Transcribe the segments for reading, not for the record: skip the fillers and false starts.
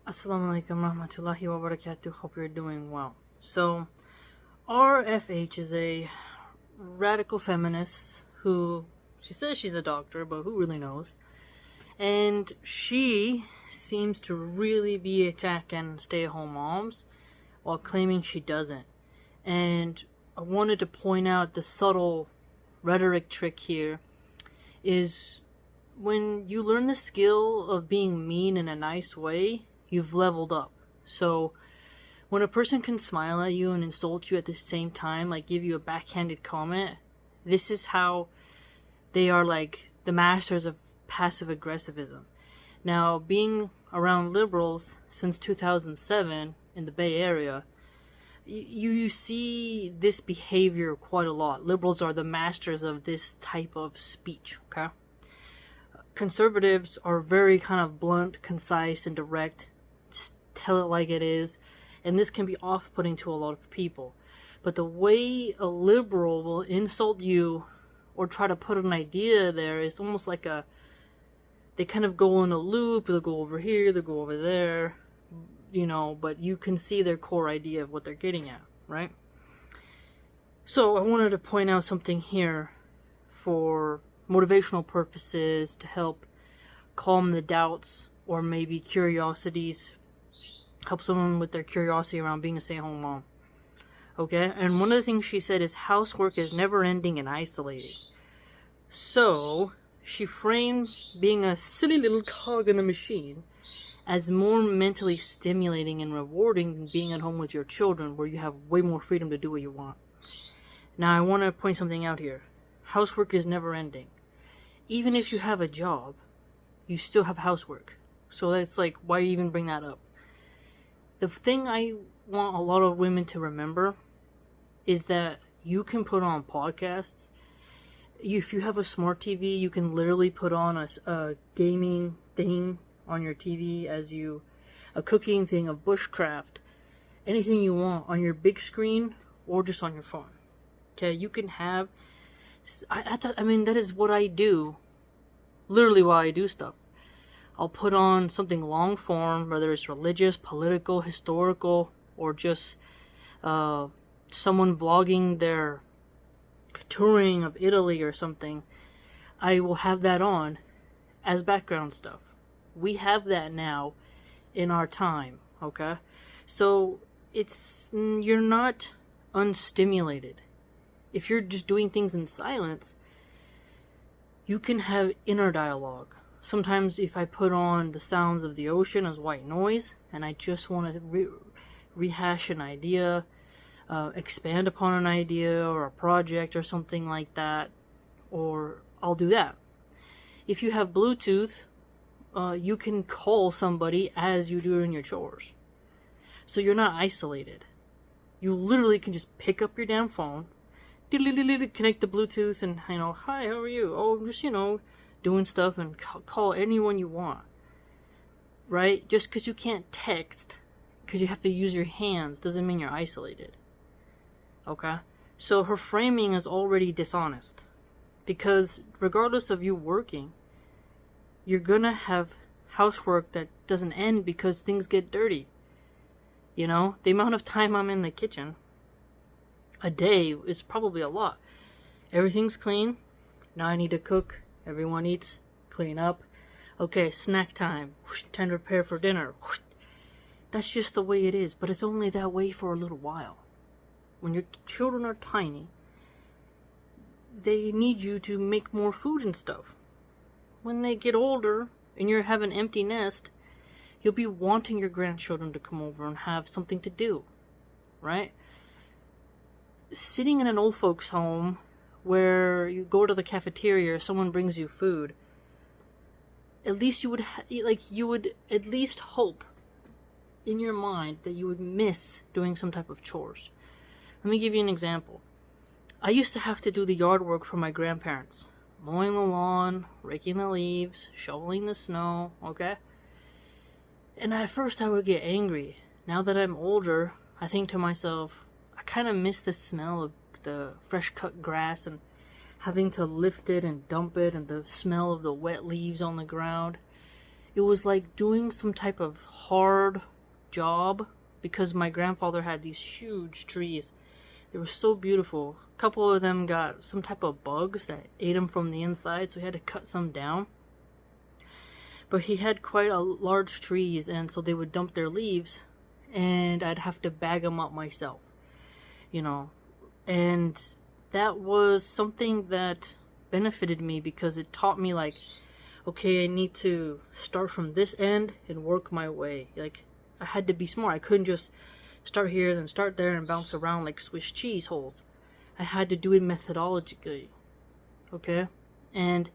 Assalamu alaikum rahmatullahi wa barakatuh. Hope you're doing well. So, RFH is a radical feminist who, she says she's a doctor, but who really knows? And she seems to really be attacking stay-at-home moms while claiming she doesn't. And I wanted to point out the subtle rhetoric trick here is when you learn the skill of being mean in a nice way, you've leveled up. So when a person can smile at you and insult you at the same time, like give you a backhanded comment, this is how they are like the masters of passive aggressivism. Now, being around liberals since 2007 in the Bay Area, you see this behavior quite a lot. Liberals are the masters of this type of speech, okay? Conservatives are very kind of blunt, concise, and direct. Just tell it like it is. And this can be off-putting to a lot of people. But the way a liberal will insult you or try to put an idea there is almost like they kind of go in a loop. They'll go over here, they'll go over there, but you can see their core idea of what they're getting at, right? So I wanted to point out something here for motivational purposes to help calm the doubts or maybe curiosities, help someone with their curiosity around being a stay-at-home mom. Okay? And one of the things she said is housework is never ending and isolating. So she framed being a silly little cog in the machine as more mentally stimulating and rewarding than being at home with your children, where you have way more freedom to do what you want. Now I want to point something out here. Housework is never ending. Even if you have a job, you still have housework. So that's like, why even bring that up? The thing I want a lot of women to remember is that you can put on podcasts. If you have a smart TV, you can literally put on a gaming thing on your TV a cooking thing, a bushcraft, anything you want on your big screen or just on your phone. Okay, you can have, that is what I do. Literally why I do stuff. I'll put on something long form, whether it's religious, political, historical, or just someone vlogging their touring of Italy or something. I will have that on as background stuff. We have that now in our time, okay? So you're not unstimulated. If you're just doing things in silence, you can have inner dialogue. Sometimes if I put on the sounds of the ocean as white noise and I just want to rehash an idea, expand upon an idea or a project or something like that, or I'll do that. If you have Bluetooth, you can call somebody as you do in your chores. So you're not isolated. You literally can just pick up your damn phone, connect the Bluetooth, and hi, how are you? Oh, I'm just doing stuff, and call anyone you want, right? Just because you can't text because you have to use your hands doesn't mean you're isolated. Okay? So her framing is already dishonest, because regardless of you working, you're gonna have housework that doesn't end because things get dirty. The amount of time I'm in the kitchen a day is probably a lot. Everything's clean. Now I need to cook. Everyone eats. Clean up. Okay, snack time. Time to prepare for dinner. That's just the way it is, but it's only that way for a little while. When your children are tiny, they need you to make more food and stuff. When they get older and you have an empty nest, you'll be wanting your grandchildren to come over and have something to do, right? Sitting in an old folks' home where you go to the cafeteria or someone brings you food, at least you would at least hope in your mind that you would miss doing some type of chores. Let me give you an example. I used to have to do the yard work for my grandparents. Mowing the lawn, raking the leaves, shoveling the snow, okay? And at first I would get angry. Now that I'm older, I think to myself, I kind of miss the smell of the fresh cut grass and having to lift it and dump it and the smell of the wet leaves on the ground. It was like doing some type of hard job, because my grandfather had these huge trees. They were so beautiful. A couple of them got some type of bugs that ate them from the inside, so he had to cut some down. But he had quite a large trees, and so they would dump their leaves, and I'd have to bag them up myself, you know. And that was something that benefited me, because it taught me, like, okay, I need to start from this end and work my way. Like, I had to be smart. I couldn't just start here, then start there, and bounce around like Swiss cheese holes. I had to do it methodologically, okay? And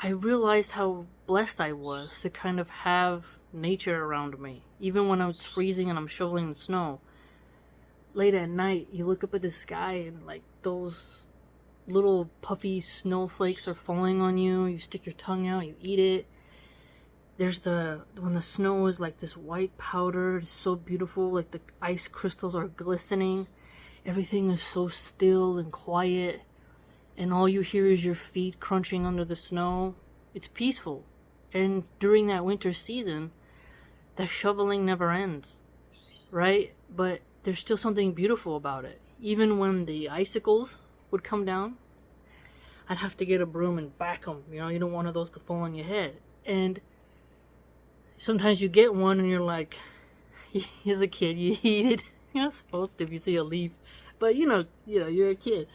I realized how blessed I was to kind of have nature around me. Even when it's freezing and I'm shoveling the snow, late at night, you look up at the sky and like those little puffy snowflakes are falling on you. You stick your tongue out, you eat it. There's when the snow is like this white powder, it's so beautiful, like the ice crystals are glistening. Everything is so still and quiet, and all you hear is your feet crunching under the snow. It's peaceful. And during that winter season, the shoveling never ends, right? But there's still something beautiful about it. Even when the icicles would come down, I'd have to get a broom and back them. You know, you don't want one of those to fall on your head. And sometimes you get one and you're like, as a kid, you eat it. You're not supposed to if you see a leaf. But you know, you're a kid.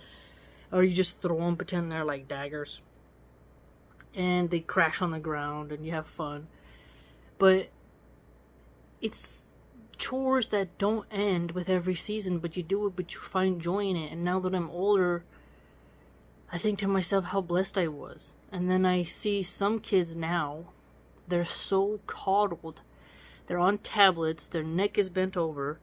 Or you just throw them, pretend they're like daggers. And they crash on the ground and you have fun. But it's chores that don't end with every season, but you do it, but you find joy in it. And now that I'm older, I think to myself how blessed I was. And then I see some kids now, they're so coddled. They're on tablets, their neck is bent over,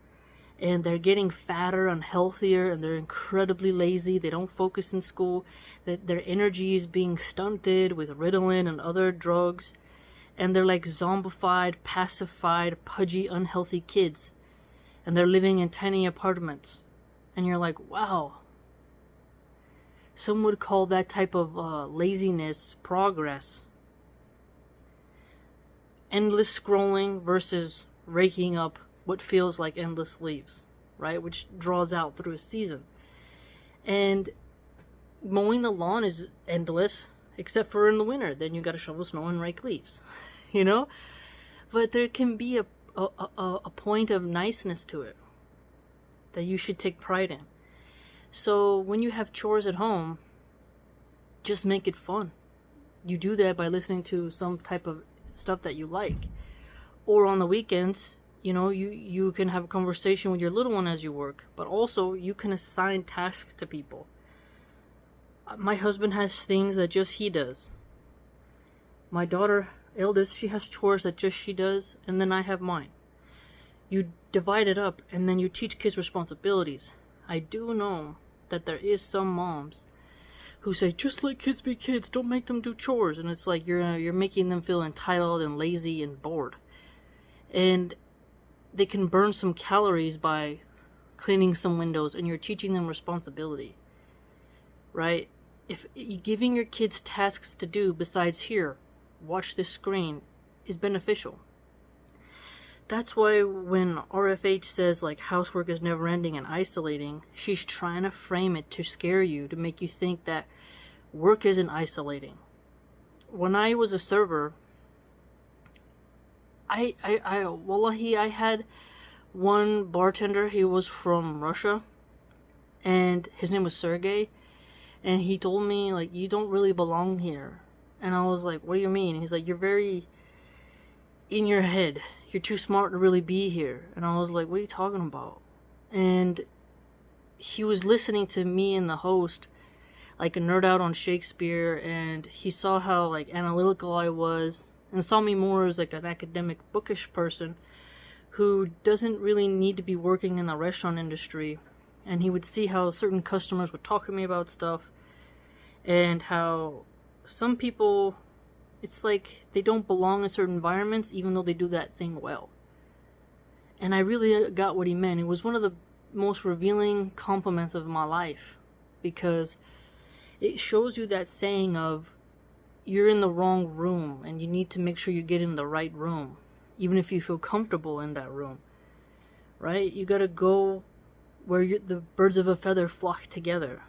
and they're getting fatter and healthier, and they're incredibly lazy. They don't focus in school. Their energy is being stunted with Ritalin and other drugs. And they're like zombified, pacified, pudgy, unhealthy kids. And they're living in tiny apartments. And you're like, wow. Some would call that type of laziness progress. Endless scrolling versus raking up what feels like endless leaves, right? Which draws out through a season. And mowing the lawn is endless, except for in the winter. Then you gotta shovel snow and rake leaves, you know? But there can be a point of niceness to it that you should take pride in. So when you have chores at home, just make it fun. You do that by listening to some type of stuff that you like. Or on the weekends, you know, you can have a conversation with your little one as you work, but also you can assign tasks to people. My husband has things that just he does. My daughter, eldest, she has chores that just she does, and then I have mine. You divide it up, and then you teach kids responsibilities. I do know that there is some moms who say, just let kids be kids, don't make them do chores. And it's like you're making them feel entitled and lazy and bored. And they can burn some calories by cleaning some windows, and you're teaching them responsibility, right? If giving your kids tasks to do besides here, watch this screen, is beneficial. That's why when RFH says like housework is never ending and isolating, she's trying to frame it to scare you, to make you think that work isn't isolating. When I was a server, wallahi, I had one bartender. He was from Russia, and his name was Sergey, and he told me, like, you don't really belong here. And I was like, what do you mean? He's like, you're very in your head, you're too smart to really be here. And I was like, what are you talking about? And he was listening to me and the host like a nerd out on Shakespeare, and he saw how like analytical I was, and saw me more as like an academic, bookish person who doesn't really need to be working in the restaurant industry. And he would see how certain customers would talk to me about stuff, and how some people, it's like they don't belong in certain environments even though they do that thing well. And I really got what he meant. It was one of the most revealing compliments of my life, because it shows you that saying of, you're in the wrong room, and you need to make sure you get in the right room, even if you feel comfortable in that room, right? You gotta go where the birds of a feather flock together.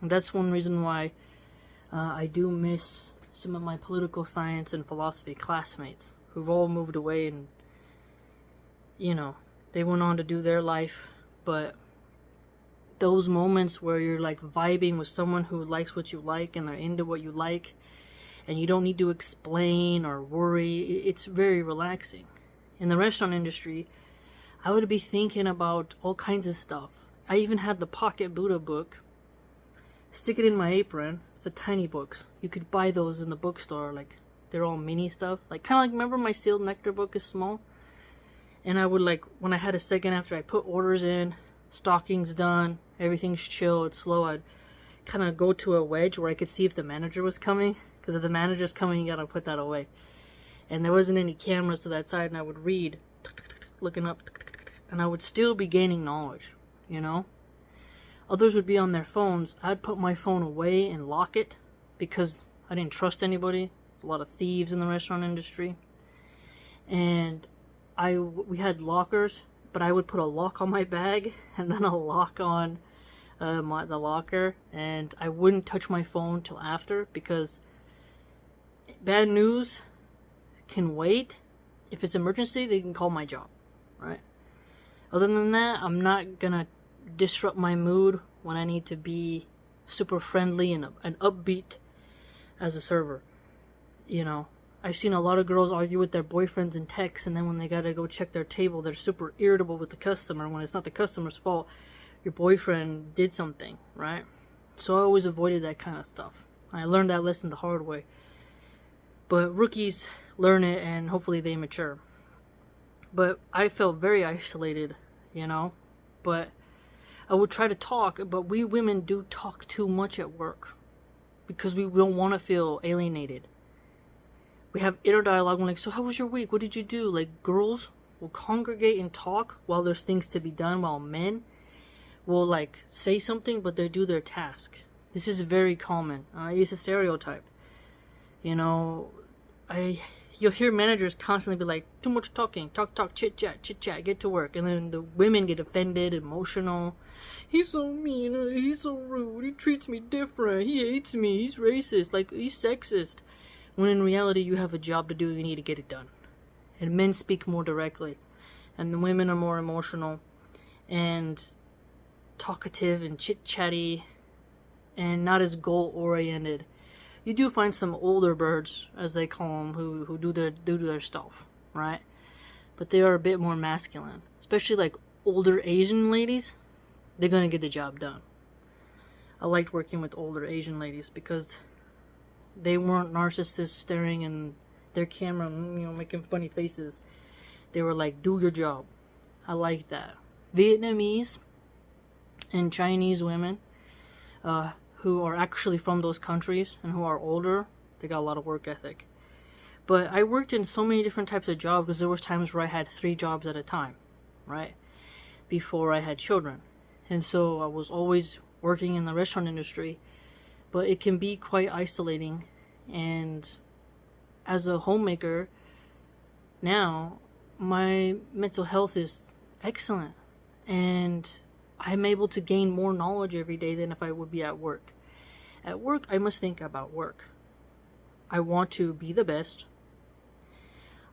And that's one reason why I do miss some of my political science and philosophy classmates who've all moved away, and they went on to do their life. But those moments where you're like vibing with someone who likes what you like and they're into what you like, and you don't need to explain or worry, it's very relaxing. In the restaurant industry, I would be thinking about all kinds of stuff. I even had the Pocket Buddha book. Stick it in my apron. It's a tiny books. You could buy those in the bookstore. Like, they're all mini stuff. Like, kind of like, remember my sealed nectar book is small? And I would, like, when I had a second after I put orders in, stocking's done, everything's chill, it's slow, I'd kind of go to a wedge where I could see if the manager was coming. Because if the manager's coming, you gotta put that away. And there wasn't any cameras to that side, and I would read, looking up, and I would still be gaining knowledge, Others would be on their phones. I'd put my phone away and lock it because I didn't trust anybody. There's a lot of thieves in the restaurant industry. And we had lockers, but I would put a lock on my bag and then a lock on the locker. And I wouldn't touch my phone till after, because bad news can wait. If it's emergency, they can call my job, right? Other than that, I'm not gonna disrupt my mood when I need to be super friendly and upbeat as a server. I've seen a lot of girls argue with their boyfriends in text, and then when they gotta go check their table, they're super irritable with the customer when it's not the customer's fault. Your boyfriend did something, right? So I always avoided that kind of stuff. I learned that lesson the hard way. But rookies learn it, and hopefully they mature. But I felt very isolated, But I would try to talk, but we women do talk too much at work because we don't want to feel alienated. We have inner dialogue. We're like, so how was your week? What did you do? Like, girls will congregate and talk while there's things to be done, while men will, like, say something, but they do their task. This is very common. It's a stereotype. You'll hear managers constantly be like, too much talking, talk, chit chat, get to work. And then the women get offended, emotional. He's so mean, he's so rude, he treats me different, he hates me, he's racist, like, he's sexist. When in reality, you have a job to do, you need to get it done. And men speak more directly. And the women are more emotional and talkative and chit-chatty and not as goal-oriented. You do find some older birds, as they call them, who do their stuff, right? But they are a bit more masculine. Especially like older Asian ladies, they're gonna get the job done. I liked working with older Asian ladies because they weren't narcissists staring in their camera, making funny faces. They were like, do your job. I like that. Vietnamese and Chinese women, who are actually from those countries and who are older, they got a lot of work ethic. But I worked in so many different types of jobs because there was times where I had 3 jobs at a time, right? Before I had children. And so I was always working in the restaurant industry, but it can be quite isolating. And as a homemaker, now my mental health is excellent. And I'm able to gain more knowledge every day than if I would be at work. At work, I must think about work. I want to be the best.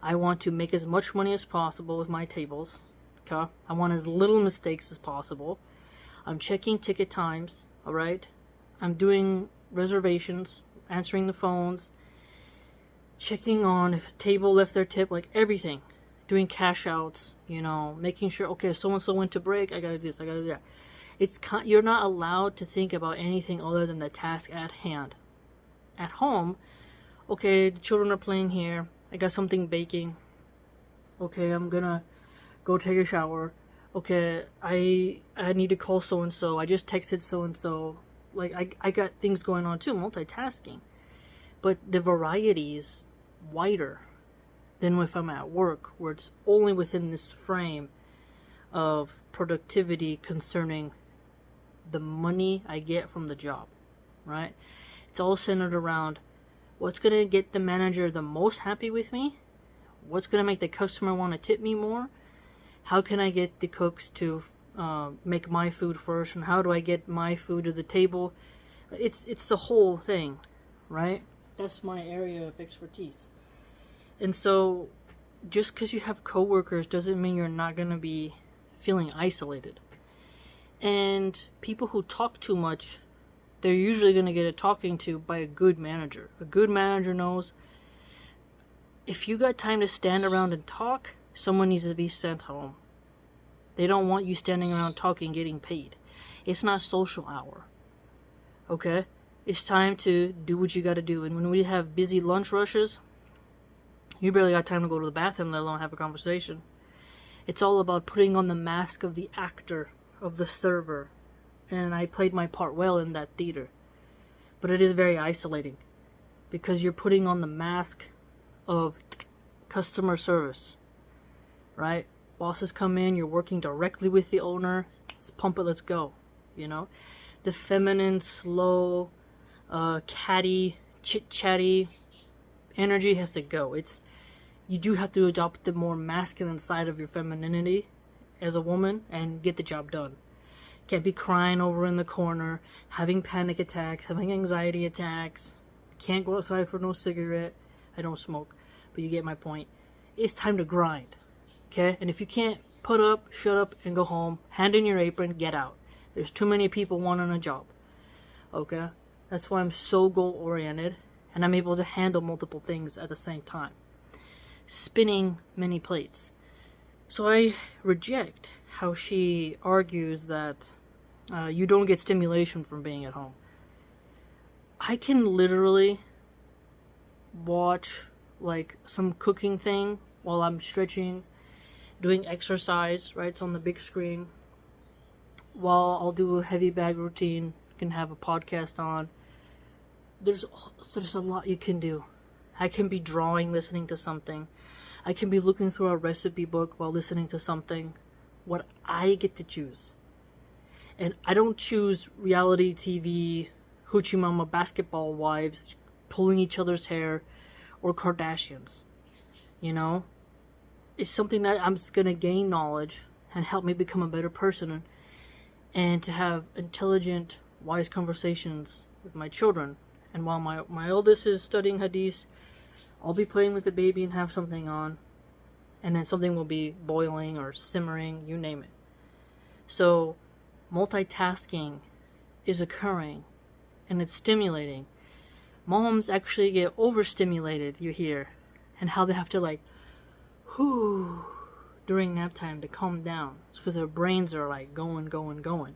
I want to make as much money as possible with my tables. Okay? I want as little mistakes as possible. I'm checking ticket times, alright? I'm doing reservations, answering the phones, checking on if a table left their tip, like everything. Doing cash outs, making sure, okay, so-and-so went to break, I gotta do this, I gotta do that. You're not allowed to think about anything other than the task at hand. At home, okay, the children are playing here, I got something baking, okay, I'm gonna go take a shower, okay, I need to call so-and-so, I just texted so-and-so, like, I got things going on too, multitasking. But the variety is wider than if I'm at work, where it's only within this frame of productivity concerning the money I get from the job, right? It's all centered around What's going to get the manager the most happy with me? What's going to make the customer want to tip me more? How can I get the cooks to make my food first? And how do I get my food to the table? It's the whole thing, right? That's my area of expertise. And so just because you have coworkers doesn't mean you're not going to be feeling isolated. And people who talk too much, they're usually going to get a talking to by a good manager. A good manager knows if you got time to stand around and talk, someone needs to be sent home. They don't want you standing around talking, getting paid. It's not social hour. Okay? It's time to do what you got to do. And when we have busy lunch rushes, you barely got time to go to the bathroom, let alone have a conversation. It's all about putting on the mask of the actor, of the server. And I played my part well in that theater. But it is very isolating. Because you're putting on the mask of customer service. Right? Bosses come in, you're working directly with the owner. Let's pump it, let's go. You know? The feminine, slow, catty, chit-chatty energy has to go. You do have to adopt the more masculine side of your femininity as a woman and get the job done. Can't be crying over in the corner, having panic attacks, having anxiety attacks. Can't go outside for no cigarette. I don't smoke, but you get my point. It's time to grind, okay? And if you can't put up, shut up, and go home, hand in your apron, get out. There's too many people wanting a job, okay? That's why I'm so goal-oriented, and I'm able to handle multiple things at the same time. Spinning many plates. So I reject how she argues that you don't get stimulation from being at home. I can literally watch like some cooking thing while I'm stretching, doing exercise, right? It's on the big screen. While I'll do a heavy bag routine, can have a podcast on. There's a lot you can do. I can be drawing, listening to something. I can be looking through a recipe book while listening to something. What I get to choose. And I don't choose reality TV, hoochie mama basketball wives pulling each other's hair or Kardashians. You know? It's something that I'm just going to gain knowledge and help me become a better person and to have intelligent, wise conversations with my children. And while my oldest is studying Hadith, I'll be playing with the baby and have something on. And then something will be boiling or simmering, you name it. So, multitasking is occurring. And it's stimulating. Moms actually get overstimulated, you hear. And how they have to like, whoo, during nap time to calm down. It's because their brains are like going.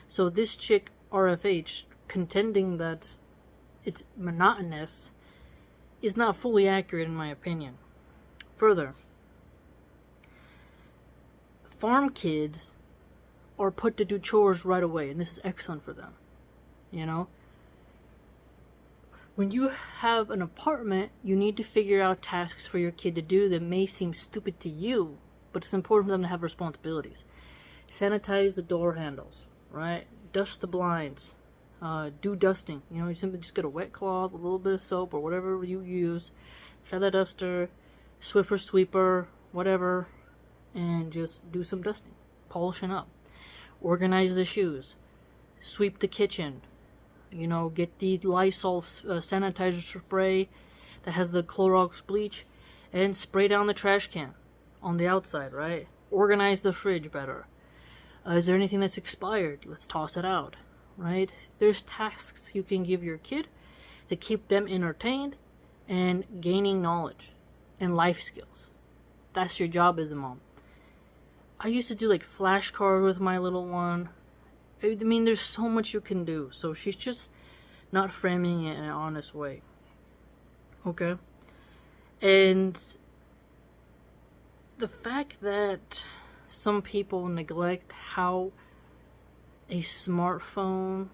So this chick, RFH, contending that it's monotonous is not fully accurate in my opinion. Further, farm kids are put to do chores right away, and this is excellent for them. You know? When you have an apartment, you need to figure out tasks for your kid to do that may seem stupid to you, but it's important for them to have responsibilities. Sanitize the door handles, right? Dust the blinds. Do dusting. You know, you simply just get a wet cloth, a little bit of soap, or whatever you use, feather duster, Swiffer sweeper, whatever, and just do some dusting, polishing up. Organize the shoes, sweep the kitchen. You know, get the Lysol sanitizer spray that has the Clorox bleach and spray down the trash can on the outside, right? Organize the fridge better. Is there anything that's expired? Let's toss it out, right? There's tasks you can give your kid to keep them entertained and gaining knowledge and life skills. That's your job as a mom. I used to do like flashcards with my little one. I mean, there's so much you can do. So she's just not framing it in an honest way. Okay? And the fact that some people neglect how a smartphone,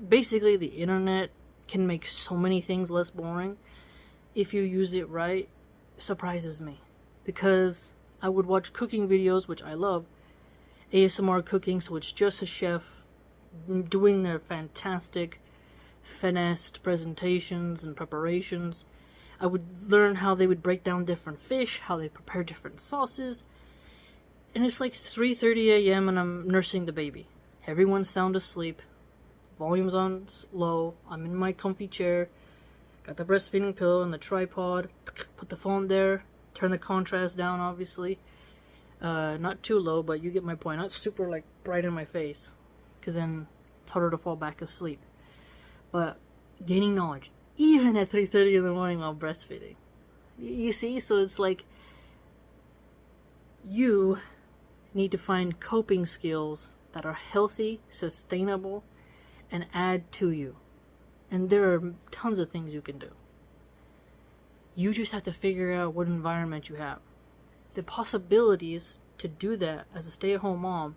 basically the internet, can make so many things less boring if you use it right, surprises me. Because I would watch cooking videos, which I love, ASMR cooking, so it's just a chef doing their fantastic finessed presentations and preparations. I would learn how they would break down different fish, how they prepare different sauces. And it's like 3:30 a.m. and I'm nursing the baby. Everyone's sound asleep. Volume's on low. I'm in my comfy chair. Got the breastfeeding pillow and the tripod. Put the phone there. Turn the contrast down, obviously. Not too low, but you get my point. Not super like bright in my face, because then it's harder to fall back asleep. But gaining knowledge, even at 3:30 in the morning while breastfeeding. You see, so it's like you need to find coping skills that are healthy, sustainable, and add to you. And there are tons of things you can do. You just have to figure out what environment you have. The possibilities to do that as a stay-at-home mom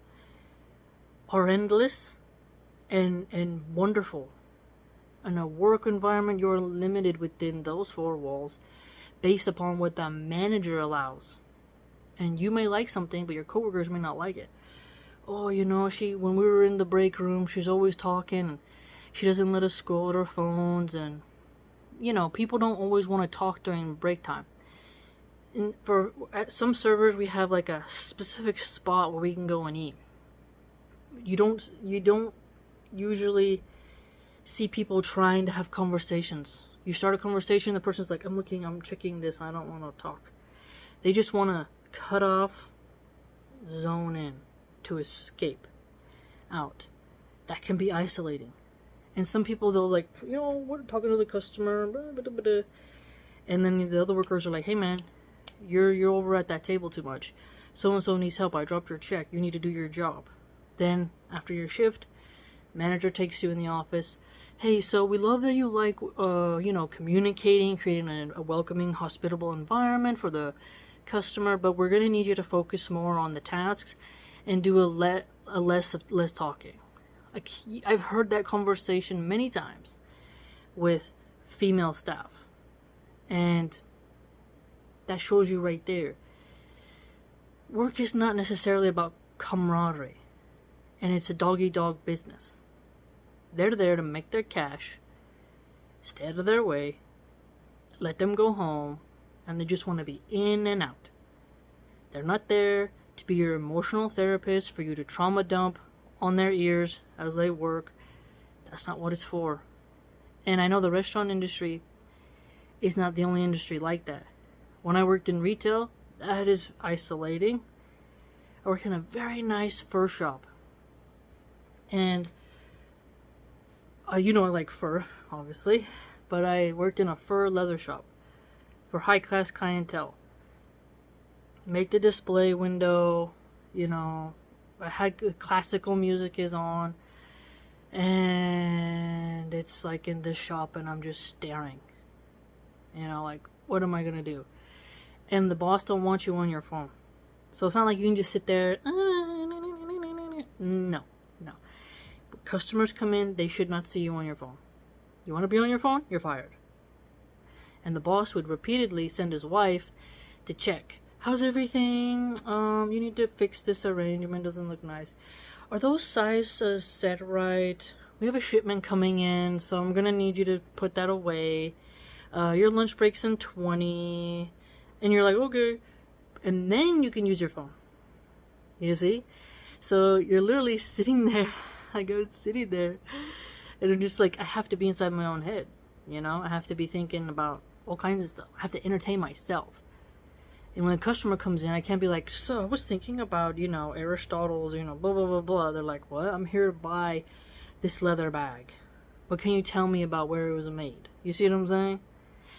are endless and wonderful. In a work environment, you're limited within those four walls based upon what the manager allows. And you may like something, but your coworkers may not like it. Oh, you know, when we were in the break room, she's always talking, and she doesn't let us scroll at our phones, and, you know, people don't always want to talk during break time. And at some servers, we have like a specific spot where we can go and eat. You don't usually see people trying to have conversations. You start a conversation, the person's like, I'm checking this, I don't want to talk. They just want to cut off, zone in, to escape out. That can be isolating. And some people, they'll like, you know, we're talking to the customer, blah, blah, blah, blah. And then the other workers are like, hey man, you're over at that table too much. So-and-so needs help, I dropped your check, you need to do your job. Then, after your shift, manager takes you in the office. Hey, so we love that you like, you know, communicating, creating a welcoming, hospitable environment for the customer, but we're going to need you to focus more on the tasks and do less talking. Like, I've heard that conversation many times with female staff, and that shows you right there. Work is not necessarily about camaraderie, and it's a dog-eat-dog business. They're there to make their cash, stay out of their way, let them go home, and they just want to be in and out. They're not there to be your emotional therapist for you to trauma dump on their ears as they work. That's not what it's for. And I know the restaurant industry is not the only industry like that. When I worked in retail, that is isolating. I worked in a very nice fur shop. And, you know I like fur, obviously. But I worked in a fur leather shop for high-class clientele. Make the display window, you know, I had classical music is on, and it's like in this shop and I'm just staring, you know, like, what am I gonna do? And the boss don't want you on your phone, so it's not like you can just sit there. No. Customers come in, they should not see you on your phone. You want to be on your phone? You're fired. And the boss would repeatedly send his wife to check. How's everything? You need to fix this arrangement. Doesn't look nice. Are those sizes set right? We have a shipment coming in, so I'm gonna need you to put that away. Your lunch break's in 20. And you're like, okay. And then you can use your phone. You see? So you're literally sitting there. I go sitting there. And I'm just like, I have to be inside my own head. You know? I have to be thinking about all kinds of stuff. I have to entertain myself. And when a customer comes in, I can't be like, so I was thinking about, you know, Aristotle's, you know, blah, blah, blah, blah. They're like, what? I'm here to buy this leather bag. What can you tell me about where it was made? You see what I'm saying?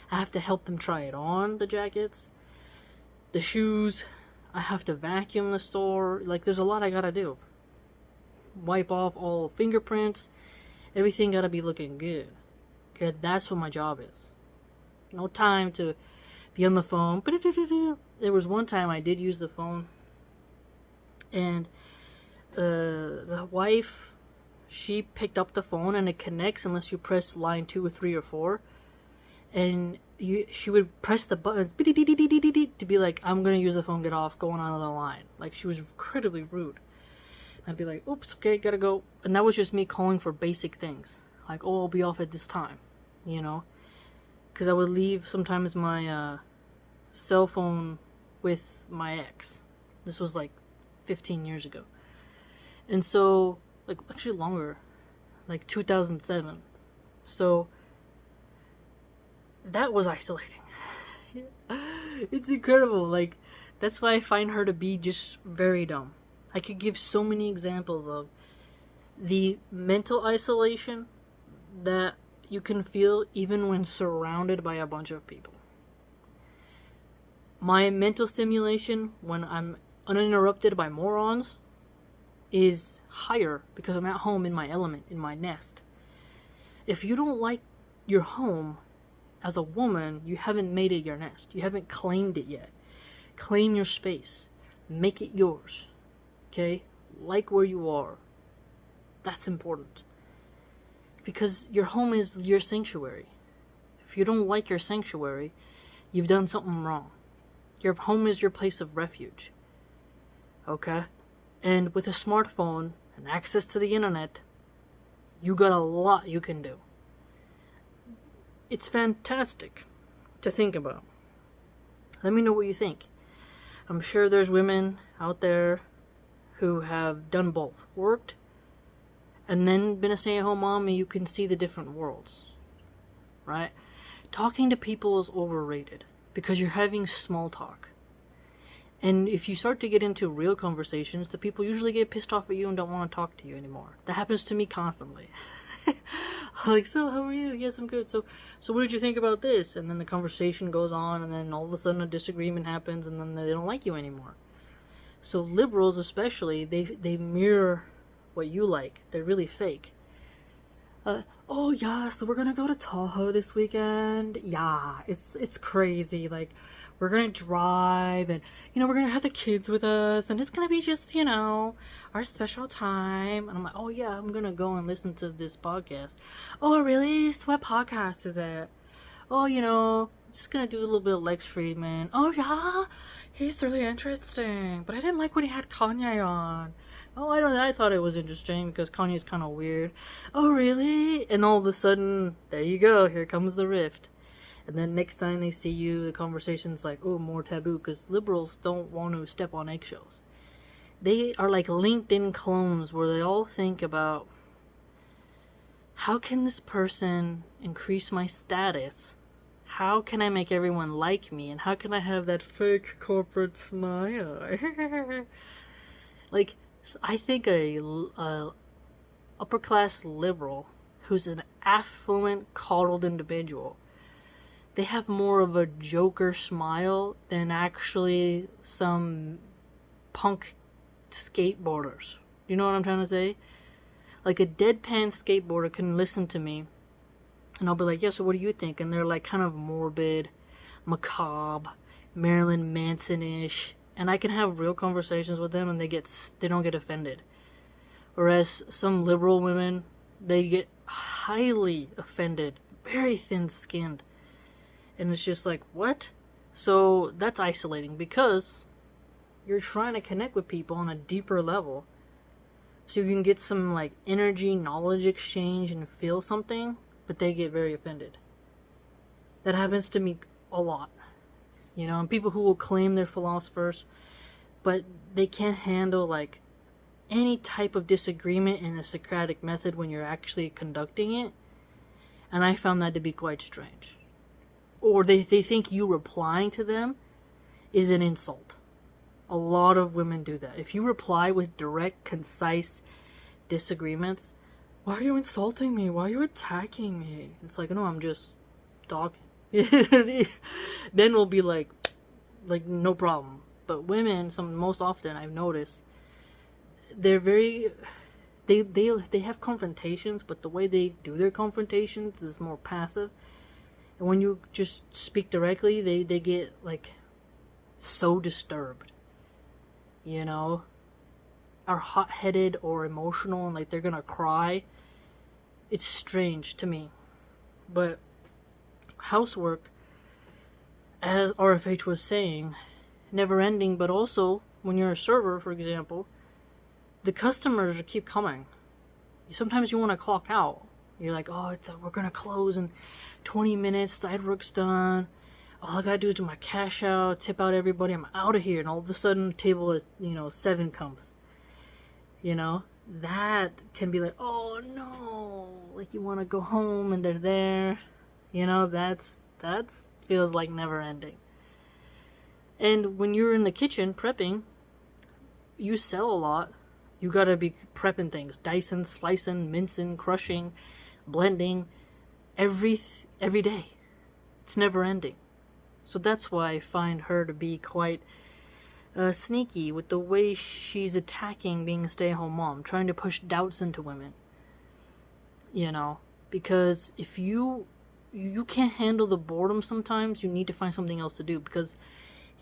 I have to help them try it on, the jackets, the shoes. I have to vacuum the store. Like, there's a lot I gotta do. Wipe off all fingerprints. Everything gotta be looking good. Okay, that's what my job is. No time to be on the phone. There was one time I did use the phone, and the wife, she picked up the phone, and it connects unless you press line 2 or 3 or 4, and she would press the buttons to be like, I'm gonna use the phone, get off, go on another line. Like, she was incredibly rude. I'd be like, oops, okay, gotta go. And that was just me calling for basic things. Like, oh, I'll be off at this time, you know? Because I would leave sometimes my cell phone with my ex. This was like 15 years ago. And so, like, actually longer, like 2007. So, that was isolating. It's incredible. Like, that's why I find her to be just very dumb. I could give so many examples of the mental isolation that you can feel even when surrounded by a bunch of people. My mental stimulation when I'm uninterrupted by morons is higher because I'm at home in my element, in my nest. If you don't like your home as a woman, you haven't made it your nest. You haven't claimed it yet. Claim your space. Make it yours. Okay? Like where you are. That's important. Because your home is your sanctuary. If you don't like your sanctuary, you've done something wrong. Your home is your place of refuge. Okay? And with a smartphone and access to the internet, you got a lot you can do. It's fantastic to think about. Let me know what you think. I'm sure there's women out there who have done both. Worked and then been a stay-at-home mom, and you can see the different worlds. Right? Talking to people is overrated because you're having small talk. And if you start to get into real conversations, the people usually get pissed off at you and don't want to talk to you anymore. That happens to me constantly. Like, so how are you? Yes, I'm good. So what did you think about this? And then the conversation goes on, and then all of a sudden a disagreement happens, and then they don't like you anymore. So liberals especially, they mirror what you like. They're really fake. Oh yeah, so we're gonna go to Tahoe this weekend. Yeah, it's crazy. Like, we're gonna drive, and we're gonna have the kids with us, and it's gonna be just our special time. And I'm like, oh yeah, I'm gonna go and listen to this podcast. Oh really? So what podcast is it? Oh, just gonna do a little bit of Lex Friedman. Oh yeah, he's really interesting, but I didn't like when he had Kanye on. Oh, I thought it was interesting because Kanye's kind of weird. Oh, really? And all of a sudden, there you go. Here comes the rift. And then next time they see you, the conversation's like, oh, more taboo, because liberals don't want to step on eggshells. They are like LinkedIn clones where they all think about, how can this person increase my status? How can I make everyone like me? And how can I have that fake corporate smile? Like, I think a upper class liberal who's an affluent, coddled individual, they have more of a Joker smile than actually some punk skateboarders. You know what I'm trying to say? Like, a deadpan skateboarder can listen to me, and I'll be like, yeah, so what do you think? And they're like kind of morbid, macabre, Marilyn Manson-ish. And I can have real conversations with them, and they don't get offended. Whereas some liberal women, they get highly offended, very thin-skinned. And it's just like, what? So that's isolating because you're trying to connect with people on a deeper level. So you can get some like energy, knowledge exchange, and feel something, but they get very offended. That happens to me a lot. And people who will claim they're philosophers, but they can't handle like any type of disagreement in a Socratic method when you're actually conducting it. And I found that to be quite strange. Or they think you replying to them is an insult. A lot of women do that. If you reply with direct, concise disagreements, why are you insulting me? Why are you attacking me? It's like, no, I'm just talking. Men will be like no problem. But women, most often I've noticed, they're very, they have confrontations, but the way they do their confrontations is more passive. And when you just speak directly, they get like so disturbed, are hot-headed or emotional, and like they're gonna cry. It's strange to me. But housework, as RFH was saying, never ending, but also when you're a server, for example, the customers keep coming. Sometimes you want to clock out, You're like, oh, we're gonna close in 20 minutes, side work's done. All I gotta do is do my cash out, tip out everybody, I'm out of here. And all of a sudden, table at, 7 comes. That can be like, oh no, like you want to go home and they're there. That feels like never ending. And when you're in the kitchen prepping, you sell a lot. You gotta be prepping things, dicing, slicing, mincing, crushing, blending, every day. It's never ending. So that's why I find her to be quite sneaky with the way she's attacking being a stay-at-home mom, trying to push doubts into women. Because if you can't handle the boredom sometimes, you need to find something else to do, because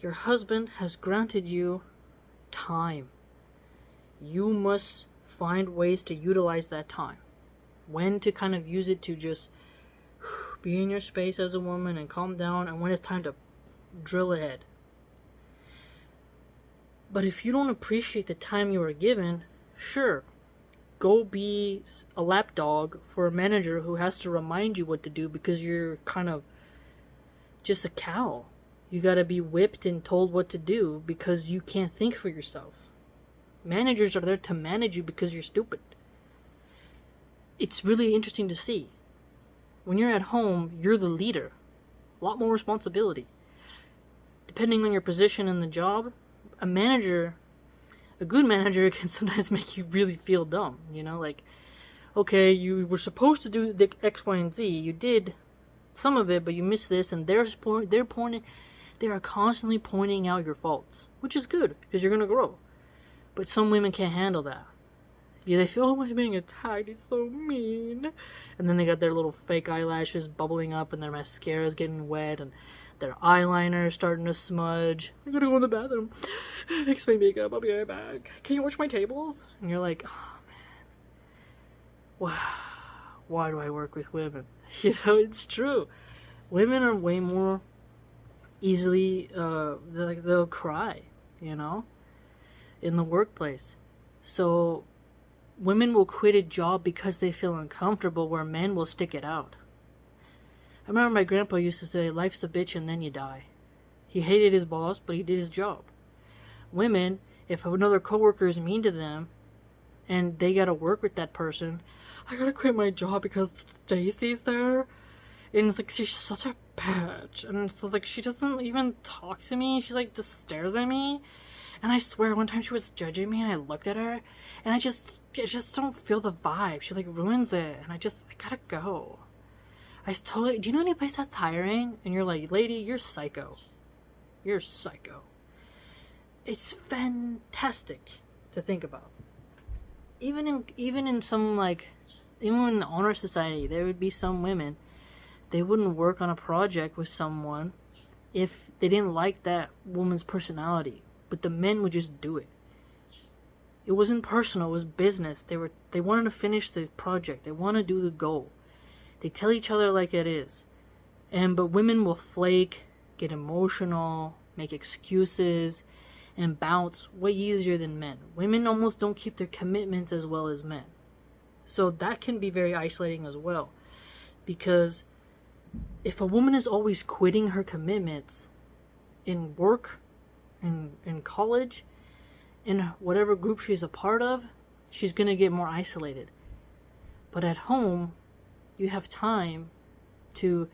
your husband has granted you time. You must find ways to utilize that time. When to kind of use it to just be in your space as a woman and calm down, and when it's time to drill ahead. But if you don't appreciate the time you are given, sure, go be a lapdog for a manager who has to remind you what to do because you're kind of just a cow. You gotta be whipped and told what to do because you can't think for yourself. Managers are there to manage you because you're stupid. It's really interesting to see. When you're at home, you're the leader. A lot more responsibility. Depending on your position in the job, a good manager can sometimes make you really feel dumb. Like, okay, you were supposed to do the X, Y, and Z. You did some of it, but you missed this, and they are constantly pointing out your faults, which is good because you're gonna grow. But some women can't handle that. Yeah, they feel, oh, I'm being attacked, he's so mean. And then they got their little fake eyelashes bubbling up and their mascara's getting wet and their eyeliner is starting to smudge. I gotta go in the bathroom. Fix my makeup, I'll be right back. Can you wash my tables? And you're like, oh man. Wow. Why do I work with women? It's true. Women are way more easily, they'll cry, in the workplace. So women will quit a job because they feel uncomfortable, where men will stick it out. I remember my grandpa used to say, life's a bitch and then you die. He hated his boss, but he did his job. Women, if another coworker is mean to them and they gotta work with that person, I gotta quit my job because Stacy's there. And it's like, she's such a bitch. And it's like, she doesn't even talk to me. She's like, just stares at me. And I swear, one time she was judging me and I looked at her and I just don't feel the vibe. She like ruins it. And I gotta go. Do you know any place that's hiring? And you're like, lady, you're psycho. You're psycho. It's fantastic to think about. Even in some, like, even in the honor society, there would be some women, they wouldn't work on a project with someone if they didn't like that woman's personality. But the men would just do it. It wasn't personal, it was business. They wanted to finish the project. They want to do the goal. They tell each other like it is. But women will flake, get emotional, make excuses, and bounce way easier than men. Women almost don't keep their commitments as well as men. So that can be very isolating as well. Because if a woman is always quitting her commitments in work, in college, in whatever group she's a part of, she's going to get more isolated. But at home, you have time to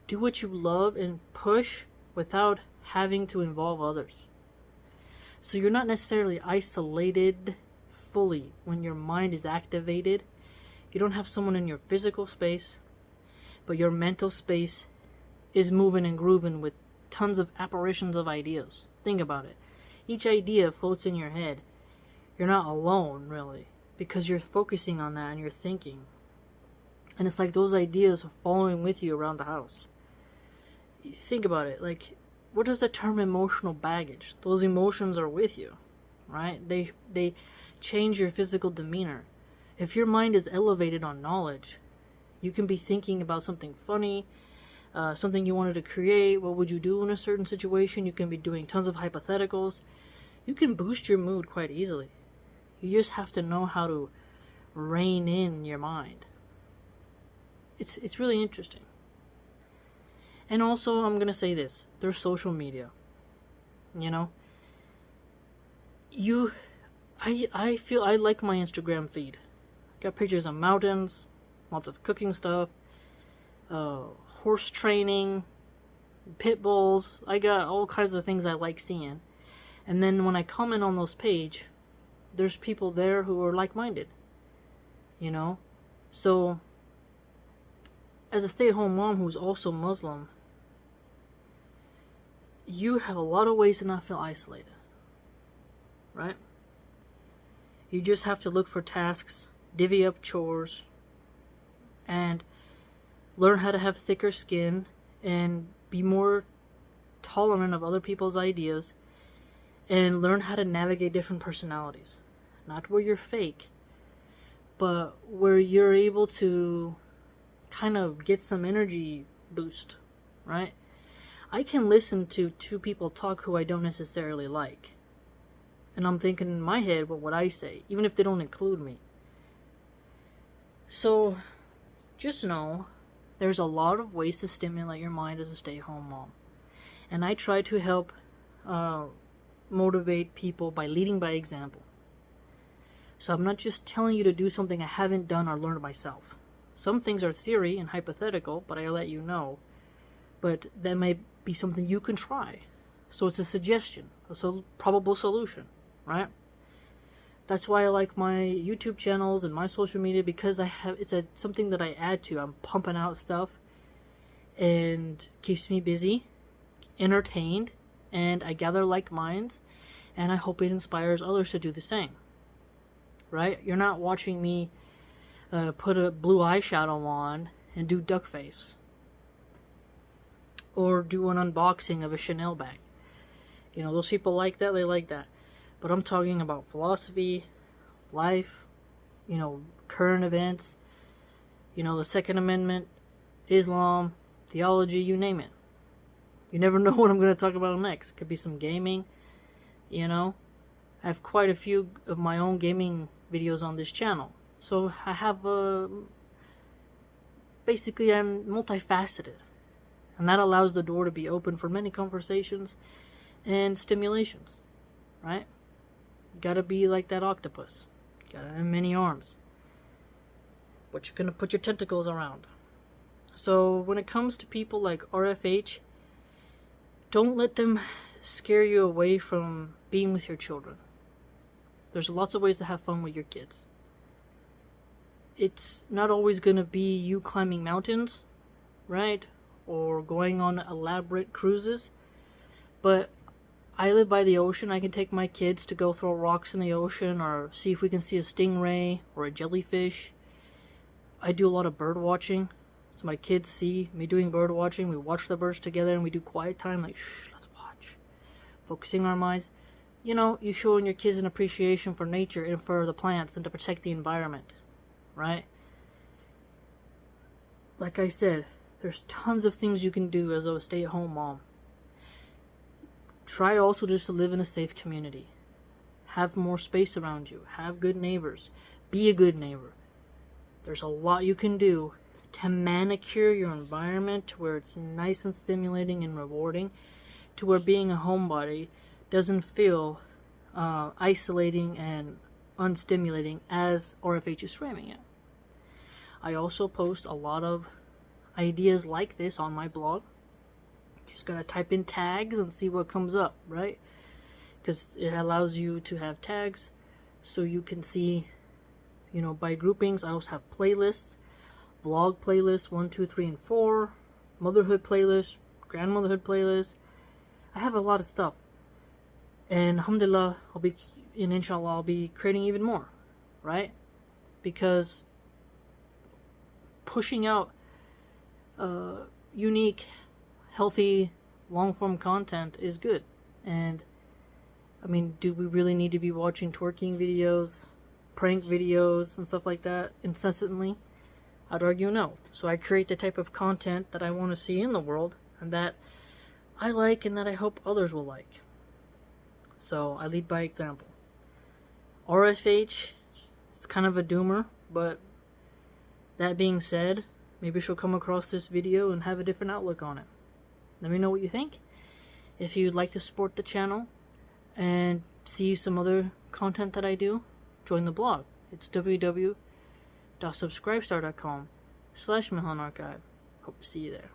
do what you love and push without having to involve others. So you're not necessarily isolated fully when your mind is activated. You don't have someone in your physical space, but your mental space is moving and grooving with tons of apparitions of ideas. Think about it. Each idea floats in your head. You're not alone, really, because you're focusing on that and you're thinking. And it's like those ideas are following with you around the house. Think about it. Like, what is the term emotional baggage? Those emotions are with you, right? They change your physical demeanor. If your mind is elevated on knowledge, you can be thinking about something funny, something you wanted to create. What would you do in a certain situation? You can be doing tons of hypotheticals. You can boost your mood quite easily. You just have to know how to rein in your mind. it's really interesting. And also, I'm gonna say this: there's social media. You know, I feel I like my Instagram feed. Got pictures of mountains, lots of cooking stuff, horse training, pit bulls. I got all kinds of things I like seeing. And then when I comment on those page, there's people there who are like-minded. You know, so as a stay-at-home mom who's also Muslim, you have a lot of ways to not feel isolated, right? You just have to look for tasks, divvy up chores, and learn how to have thicker skin and be more tolerant of other people's ideas, and learn how to navigate different personalities. Not where you're fake, but where you're able to kind of get some energy boost, right? I can listen to two people talk who I don't necessarily like, and I'm thinking in my head what would I say, even if they don't include me. So just know there's a lot of ways to stimulate your mind as a stay-at-home mom, and I try to help motivate people by leading by example. So I'm not just telling you to do something I haven't done or learned myself. Some things are theory and hypothetical, but I let you know. But that may be something you can try. So it's a suggestion, a probable solution, right? That's why I like my YouTube channels and my social media, because it's something that I add to. I'm pumping out stuff and keeps me busy, entertained, and I gather like minds, and I hope it inspires others to do the same. Right? You're not watching me put a blue eyeshadow on and do duck face, or do an unboxing of a Chanel bag. You know, those people like that, they like that. But I'm talking about philosophy, life, you know, current events, you know, the Second Amendment, Islam, theology, you name it. You never know what I'm going to talk about next. Could be some gaming, you know. I have quite a few of my own gaming videos on this channel. So I have basically I'm multifaceted. And that allows the door to be open for many conversations and stimulations, right? You gotta be like that octopus. You gotta have many arms. But you're gonna put your tentacles around. So when it comes to people like RFH, don't let them scare you away from being with your children. There's lots of ways to have fun with your kids. It's not always going to be you climbing mountains, right? Or going on elaborate cruises. But I live by the ocean. I can take my kids to go throw rocks in the ocean, or see if we can see a stingray or a jellyfish. I do a lot of bird watching. So my kids see me doing bird watching. We watch the birds together and we do quiet time, like, shh, let's watch. Focusing our minds. You know, you showing your kids an appreciation for nature and for the plants and to protect the environment, right? Like I said, there's tons of things you can do as a stay-at-home mom. Try also just to live in a safe community. Have more space around you. Have good neighbors. Be a good neighbor. There's a lot you can do to manicure your environment to where it's nice and stimulating and rewarding, to where being a homebody doesn't feel isolating and unstimulating as RFH is framing it. I also post a lot of ideas like this on my blog. Just gotta type in tags and see what comes up, right? Because it allows you to have tags so you can see, you know, by groupings. I also have playlists, vlog playlists 1, 2, 3, and 4, motherhood playlist, grandmotherhood playlist. I have a lot of stuff. And alhamdulillah, inshallah, I'll be creating even more, right? Because pushing out unique, healthy, long-form content is good. And, I mean, do we really need to be watching twerking videos, prank videos, and stuff like that incessantly? I'd argue no. So I create the type of content that I want to see in the world, and that I like, and that I hope others will like. So I lead by example. RFH, it's kind of a doomer, but that being said, maybe she'll come across this video and have a different outlook on it. Let me know what you think. If you'd like to support the channel and see some other content that I do, join the blog. It's www.subscribestar.com/MilahanArchive. Hope to see you there.